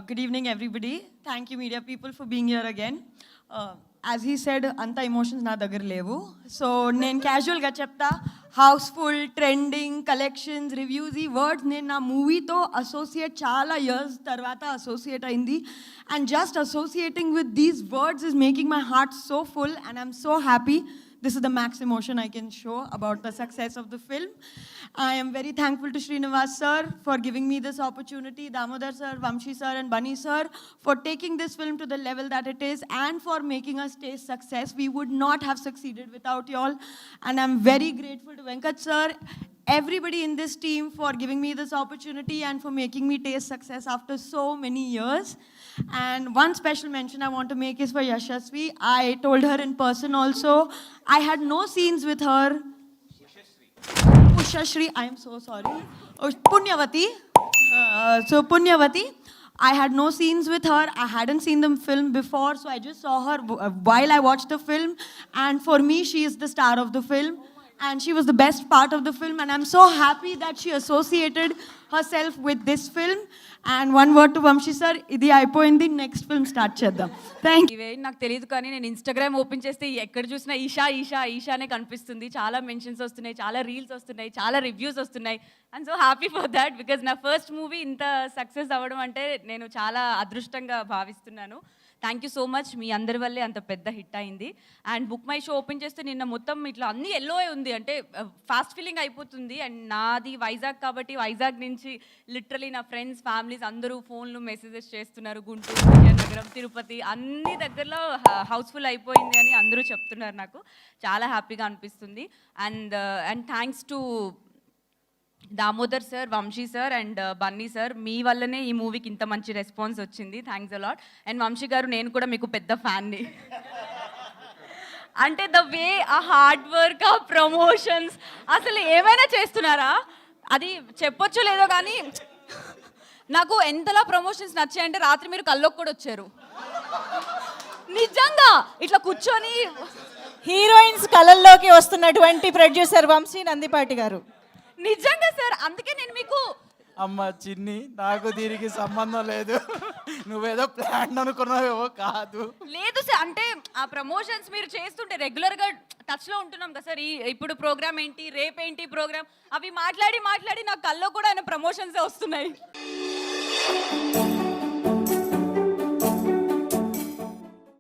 Good evening, everybody. Thank you, media people, for being here again. As he said, anta emotions na dagar levu. So, నేను క్యాజువల్గా చెప్తా, Housefull, trending, collections, reviews, ఈ words నేను నా మూవీతో associate చాలా years తర్వాత అసోసియేట్ అయింది. And just associating with these words is making my heart so full and I'm so happy. This is the max emotion I can show about the success of the film. I am very thankful to Srinivas sir for giving me this opportunity, Damodar sir, Vamshi sir and Bunny sir for taking this film to the level that it is and for making us taste success. We would not have succeeded without you all. And I'm very grateful to Venkat sir, everybody in this team for giving me this opportunity and for making me taste success after so many years. And one special mention I want to make is for Yashasvi. I told her in person also, I had no scenes with her. Ushashri, I am so sorry. Punyavati. So Punyavati, I had no scenes with her. I hadn't seen the film before, so I just saw her while I watched the film. And for me, she is the star of the film. And she was the best part of the film. And I'm so happy that she associated herself with this film. And one word to Vamshi sir, ఇది అయిపోయింది, next film start చేద్దాం. Thank you. ఇవే నాకు తెలియదు కానీ నేను Instagram open చేస్తే ఎక్కడ చూసినా ఈషా ఈషా ఈషానే కనిపిస్తుంది. చాలా మెన్షన్స్ వస్తున్నాయి, చాలా రీల్స్ వస్తున్నాయి, చాలా రివ్యూస్ వస్తున్నాయి. I'm so happy for that because నా ఫస్ట్ మూవీ ఇంత సక్సెస్ అవ్వడం అంటే నేను చాలా అదృష్టంగా భావిస్తున్నాను. Thank you so much. మీ అందరి వల్లే అంత పెద్ద హిట్ అయింది. And book my show open చేస్తే నిన్న మొత్తం ఇట్లా అన్నీ ఎల్లో ఉంది, అంటే ఫాస్ట్ ఫీలింగ్ అయిపోతుంది. అండ్ నాది వైజాగ్ కాబట్టి వైజాగ్ నుంచి లిటరలీ నా ఫ్రెండ్స్, ఫ్యామిలీస్ అందరూ ఫోన్లు మెసేజెస్ చేస్తున్నారు. గుంటూరు, విజయనగరం, తిరుపతి అన్ని దగ్గరలో హౌస్ఫుల్ అయిపోయింది అని అందరూ చెప్తున్నారు. నాకు చాలా హ్యాపీగా అనిపిస్తుంది. And thanks to Damodar sir, Vamsi sir and Bunny sir, మీ వల్లనే ఈ మూవీకి ఇంత మంచి రెస్పాన్స్ వచ్చింది. Thanks a lot. అండ్ వంశీ గారు, నేను కూడా మీకు పెద్ద ఫ్యాన్ని. అంటే ద వే ఆ హార్డ్ వర్క్, ఆ ప్రమోషన్స్, అసలు ఏమైనా చేస్తున్నారా అది చెప్పొచ్చో లేదో కానీ నాకు ఎంతలా ప్రమోషన్స్ నచ్చాయంటే రాత్రి మీరు కల్లోకి కూడా వచ్చారు. నిజంగా ఇట్లా కూర్చొని హీరోయిన్స్ కళల్లోకి వస్తున్నటువంటి ప్రొడ్యూసర్ వంశీ నందిపాటి గారు. నిజంగా సార్, అందుకే నేను మీకు అమ్మ చిన్ని, నాకు దీనికి సంబంధం లేదు, నువ్వేదో ప్లాన్ అనుకున్నావేమో కాదు. లేదు సార్, అంటే ఆ ప్రమోషన్స్ మీరు చేస్తుంటే రెగ్యులర్గా టచ్లో ఉంటున్నాం కదా సార్. ఇప్పుడు ప్రోగ్రామ్ ఏంటి, రేపేంటి ప్రోగ్రామ్, అవి మాట్లాడి మాట్లాడి నాకు కల్లో కూడా ఆయన ప్రమోషన్సే వస్తున్నాయి.